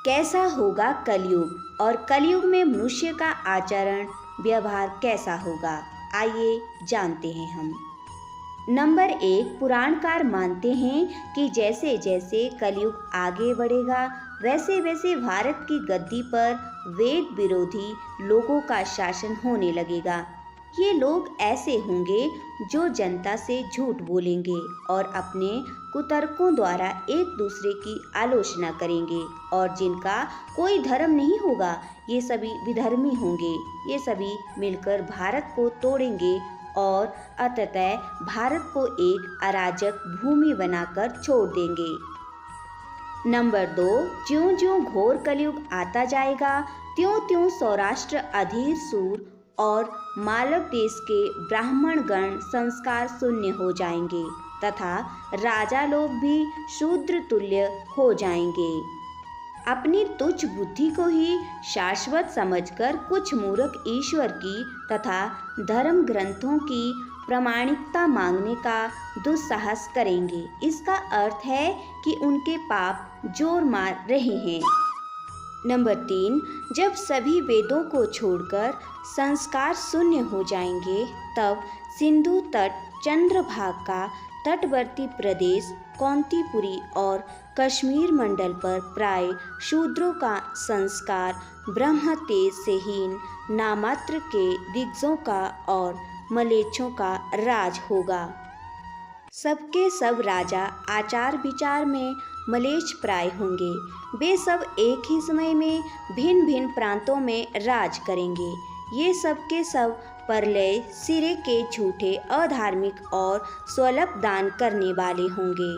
कैसा होगा कलयुग और कलयुग में मनुष्य का आचरण व्यवहार कैसा होगा, आइए जानते हैं हम। नंबर 1, पुराणकार मानते हैं कि जैसे जैसे कलयुग आगे बढ़ेगा वैसे वैसे भारत की गद्दी पर वेद विरोधी लोगों का शासन होने लगेगा। ये लोग ऐसे होंगे जो जनता से झूठ बोलेंगे और अपने कुतर्कों द्वारा एक दूसरे की आलोचना करेंगे, और जिनका कोई धर्म नहीं होगा ये सभी विधर्मी होंगे। ये सभी मिलकर भारत को तोड़ेंगे और अंततः भारत को एक अराजक भूमि बनाकर छोड़ देंगे। नंबर 2, ज्यों ज्यों घोर कलयुग आता जाएगा त्यों त्यों सौराष्ट्र अधीर सूर और मालव देश के ब्राह्मण गण संस्कार शून्य हो जाएंगे तथा राजा लोग भी शूद्र तुल्य हो जाएंगे। अपनी तुच्छ बुद्धि को ही शाश्वत समझकर कुछ मूर्ख ईश्वर की तथा धर्म ग्रंथों की प्रामाणिकता मांगने का दुस्साहस करेंगे। इसका अर्थ है कि उनके पाप जोर मार रहे हैं। नंबर 3, जब सभी वेदों को छोड़कर संस्कार शून्य हो जाएंगे तब सिंधु तट चंद्रभाग का तटवर्ती प्रदेश कौंतीपुरी और कश्मीर मंडल पर प्राय शूद्रों का संस्कार ब्रह्म तेज से हीन नामात्र के दिग्गजों का और मलेच्छों का राज होगा। सबके सब राजा आचार विचार में मलेच्छ प्राय होंगे। वे सब एक ही समय में भिन्न भिन्न प्रांतों में राज करेंगे। ये सब के सब परलय सिरे के झूठे अधार्मिक और स्वल्प दान करने वाले होंगे।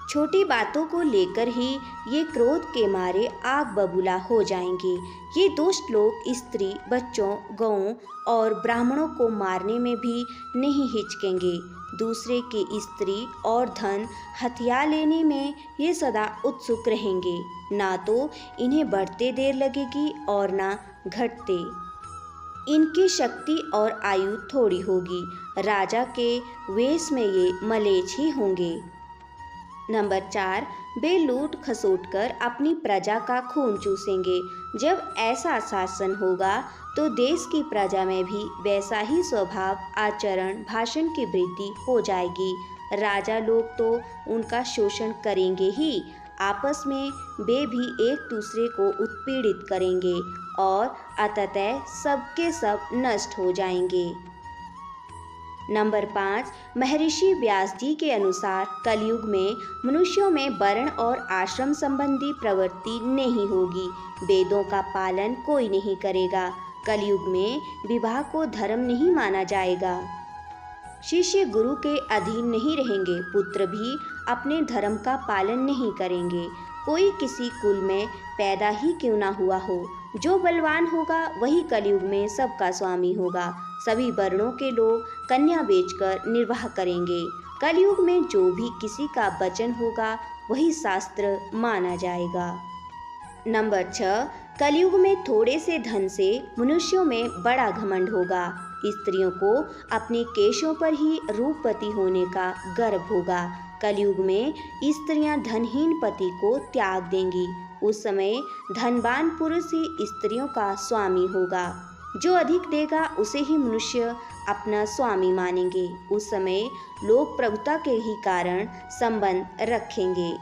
छोटी बातों को लेकर ही ये क्रोध के मारे आग बबूला हो जाएंगे। ये दुष्ट लोग स्त्री, बच्चों, गौओं और ब्राह्मणों को मारने में भी नहीं हिचकेंगे। दूसरे की स्त्री और धन हथिया लेने में ये सदा उत्सुक रहेंगे। ना तो इन्हें बढ़ते देर लगेगी और ना घटते। इनकी शक्ति और आयु थोड़ी होगी। राजा के वेश में ये मलेच्छ ही होंगे। नंबर 4, वे लूट खसोट कर अपनी प्रजा का खून चूसेंगे। जब ऐसा शासन होगा तो देश की प्रजा में भी वैसा ही स्वभाव, आचरण, भाषण की वृद्धि हो जाएगी। राजा लोग तो उनका शोषण करेंगे ही, आपस में वे भी एक दूसरे को उत्पीड़ित करेंगे और अंततः सबके सब नष्ट हो जाएंगे। नंबर 5, महर्षि व्यास जी के अनुसार कलयुग में मनुष्यों में वर्ण और आश्रम संबंधी प्रवृत्ति नहीं होगी। वेदों का पालन कोई नहीं करेगा। कलयुग में विवाह को धर्म नहीं माना जाएगा। शिष्य गुरु के अधीन नहीं रहेंगे। पुत्र भी अपने धर्म का पालन नहीं करेंगे। कोई किसी कुल में पैदा ही क्यों ना हुआ हो, जो बलवान होगा वही कलयुग में सबका स्वामी होगा। सभी वर्णों के लोग कन्या बेचकर निर्वाह करेंगे। कलयुग में जो भी किसी का वचन होगा वही शास्त्र माना जाएगा। नंबर 6, कलयुग में थोड़े से धन से मनुष्यों में बड़ा घमंड होगा। स्त्रियों को अपने केशों पर ही रूपवती होने का गर्व होगा। कलयुग में स्त्रियां धनहीन पति को त्याग देंगी। उस समय धनवान पुरुष ही स्त्रियों का स्वामी होगा। जो अधिक देगा उसे ही मनुष्य अपना स्वामी मानेंगे। उस समय लोग प्रभुता के ही कारण संबंध रखेंगे।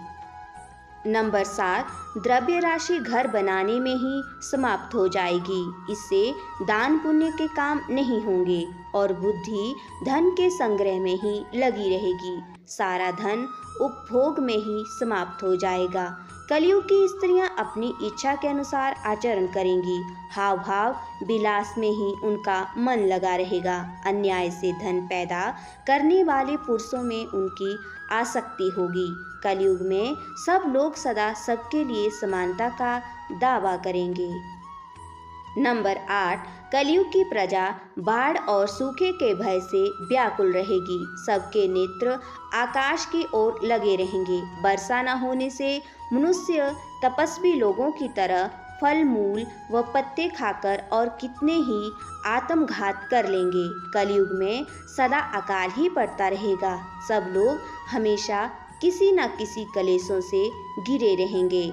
नंबर 7, द्रव्य राशि घर बनाने में ही समाप्त हो जाएगी। इससे दान पुण्य के काम नहीं होंगे और बुद्धि धन के संग्रह में ही लगी रहेगी। सारा धन उपभोग में ही समाप्त हो जाएगा। कलयुग की स्त्रियां अपनी इच्छा के अनुसार आचरण करेंगी। हाव भाव विलास में ही उनका मन लगा रहेगा। अन्याय से धन पैदा करने वाले पुरुषों में उनकी आसक्ति होगी। कलयुग में सब लोग सदा सबके लिए समानता का दावा करेंगे। नंबर 8, कलयुग की प्रजा बाढ़ और सूखे के भय से व्याकुल रहेगी। सबके नेत्र आकाश की ओर लगे रहेंगे। वर्षा न होने से मनुष्य तपस्वी लोगों की तरह फल, मूल व पत्ते खाकर और कितने ही आत्मघात कर लेंगे। कलयुग में सदा अकाल ही पड़ता रहेगा। सब लोग हमेशा किसी न किसी कलेशों से घिरे रहेंगे।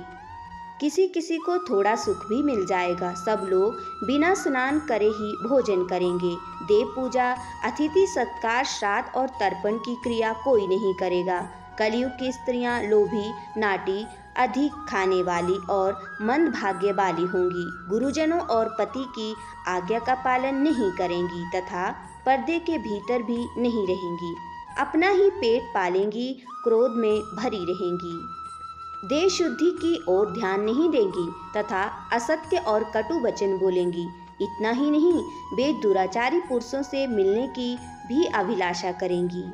किसी किसी को थोड़ा सुख भी मिल जाएगा। सब लोग बिना स्नान करे ही भोजन करेंगे। देव पूजा, अतिथि सत्कार, श्राद्ध और तर्पण की क्रिया कोई नहीं करेगा। कलयुग की स्त्रियां लोभी, नाटी, अधिक खाने वाली और मंदभाग्य वाली होंगी। गुरुजनों और पति की आज्ञा का पालन नहीं करेंगी तथा पर्दे के भीतर भी नहीं रहेंगी। अपना ही पेट पालेंगी, क्रोध में भरी रहेंगी। देह शुद्धि की ओर ध्यान नहीं देंगी तथा असत्य और कटु वचन बोलेंगी। इतना ही नहीं, वे दुराचारी पुरुषों से मिलने की भी अभिलाषा करेंगी।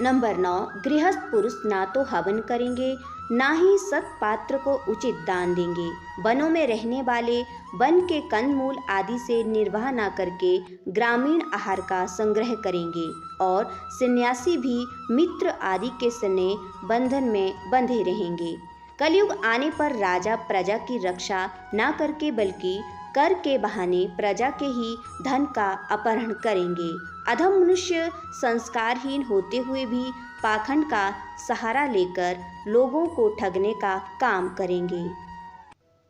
नंबर 9, गृहस्थ पुरुष ना तो हवन करेंगे, ना ही सत्पात्र को उचित दान देंगे। वनों में रहने वाले वन के कंदमूल आदि से निर्वाह न करके ग्रामीण आहार का संग्रह करेंगे और सन्यासी भी मित्र आदि के स्नेह बंधन में बंधे रहेंगे। कलयुग आने पर राजा प्रजा की रक्षा न करके बल्कि कर के बहाने प्रजा के ही धन का अपहरण करेंगे। अधम मनुष्य संस्कारहीन होते हुए भी पाखंड का सहारा लेकर लोगों को ठगने का काम करेंगे।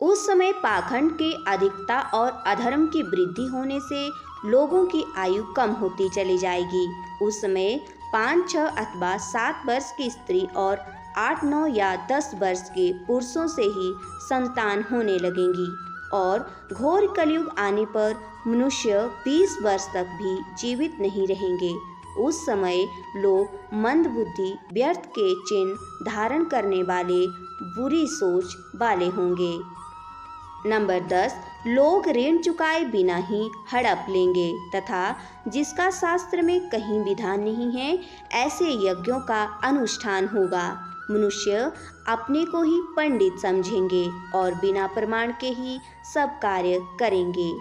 उस समय पाखंड की अधिकता और अधर्म की वृद्धि होने से लोगों की आयु कम होती चली जाएगी। उस समय 5, 6 अथवा 7 वर्ष की स्त्री और 8, 9 या 10 वर्ष के पुरुषों से ही संतान होने लगेंगी और घोर कलयुग आने पर मनुष्य 20 वर्ष तक भी जीवित नहीं रहेंगे। उस समय लोग मंदबुद्धि, व्यर्थ के चिन्ह धारण करने वाले, बुरी सोच वाले होंगे। नंबर 10, लोग ऋण चुकाए बिना ही हड़प लेंगे तथा जिसका शास्त्र में कहीं विधान नहीं है, ऐसे यज्ञों का अनुष्ठान होगा। मनुष्य अपने को ही पंडित समझेंगे और बिना प्रमाण के ही सब कार्य करेंगे।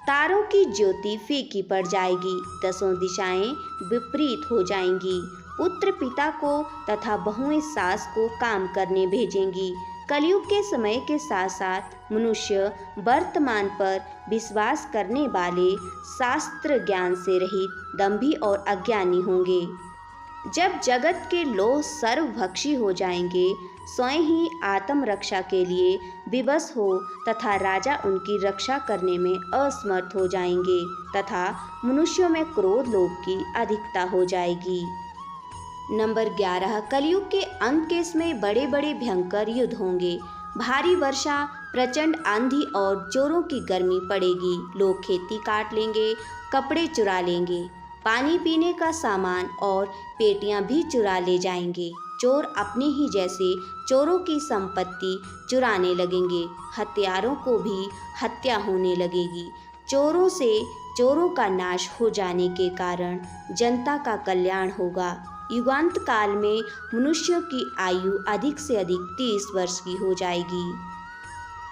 तारों की ज्योति फीकी पड़ जाएगी, 10 दिशाएं विपरीत हो जाएंगी। पुत्र पिता को तथा बहुएं सास को काम करने भेजेंगी। कलयुग के समय के साथ साथ मनुष्य वर्तमान पर विश्वास करने वाले, शास्त्र ज्ञान से रहित, दंभी और अज्ञानी होंगे। जब जगत के लोग सर्वभक्षी हो जाएंगे, स्वयं ही आत्म रक्षा के लिए विवश हो तथा राजा उनकी रक्षा करने में असमर्थ हो जाएंगे तथा मनुष्यों में क्रोध लोभ की अधिकता हो जाएगी। नंबर 11, कलयुग के अंत के समय बड़े बड़े भयंकर युद्ध होंगे। भारी वर्षा, प्रचंड आंधी और चोरों की गर्मी पड़ेगी। लोग खेती काट लेंगे, कपड़े चुरा लेंगे, पानी पीने का सामान और पेटियां भी चुरा ले जाएंगे। चोर अपने ही जैसे चोरों की संपत्ति चुराने लगेंगे। हत्यारों को भी हत्या होने लगेगी। चोरों से चोरों का नाश हो जाने के कारण जनता का कल्याण होगा। युगांत काल में मनुष्यों की आयु अधिक से अधिक 30 वर्ष की हो जाएगी।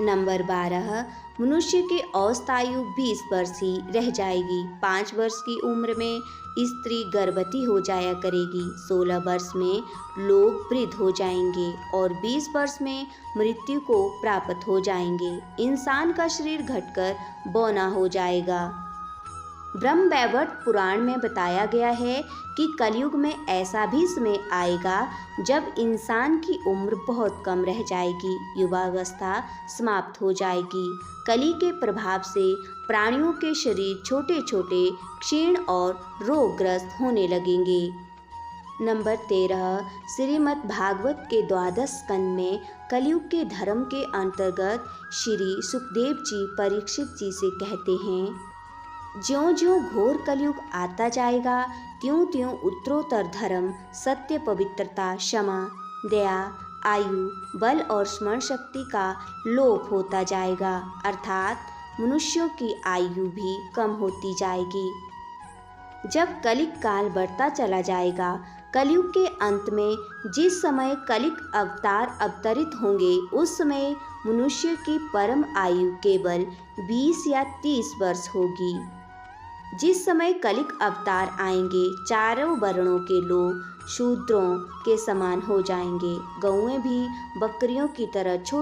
नंबर 12, मनुष्य की औसत आयु 20 वर्ष ही रह जाएगी। 5 वर्ष की उम्र में स्त्री गर्भवती हो जाया करेगी। 16 वर्ष में लोग वृद्ध हो जाएंगे और 20 वर्ष में मृत्यु को प्राप्त हो जाएंगे। इंसान का शरीर घटकर बौना हो जाएगा। ब्रह्मवैवर्त पुराण में बताया गया है कि कलयुग में ऐसा भी समय आएगा जब इंसान की उम्र बहुत कम रह जाएगी, युवावस्था समाप्त हो जाएगी। कली के प्रभाव से प्राणियों के शरीर छोटे छोटे, क्षीण और रोगग्रस्त होने लगेंगे। नंबर 13, श्रीमद् भागवत के 12 स्कंद में कलयुग के धर्म के अंतर्गत श्री सुखदेव जी परीक्षित जी से कहते हैं, ज्यों ज्यों घोर कलयुग आता जाएगा, त्यों त्यों उत्तरोत्तर धर्म, सत्य, पवित्रता, क्षमा, दया, आयु, बल और स्मरण शक्ति का लोप होता जाएगा, अर्थात मनुष्यों की आयु भी कम होती जाएगी। जब कलिक काल बढ़ता चला जाएगा, कलयुग के अंत में जिस समय कलिक अवतार अवतरित होंगे, उस समय मनुष्य की परम आयु केवल 20 या 30 वर्ष होगी। जिस समय कलिक अवतार आएंगे, चारों वर्णों के लोग शूद्रों के समान हो जाएंगे। गौएं भी बकरियों की तरह छोटी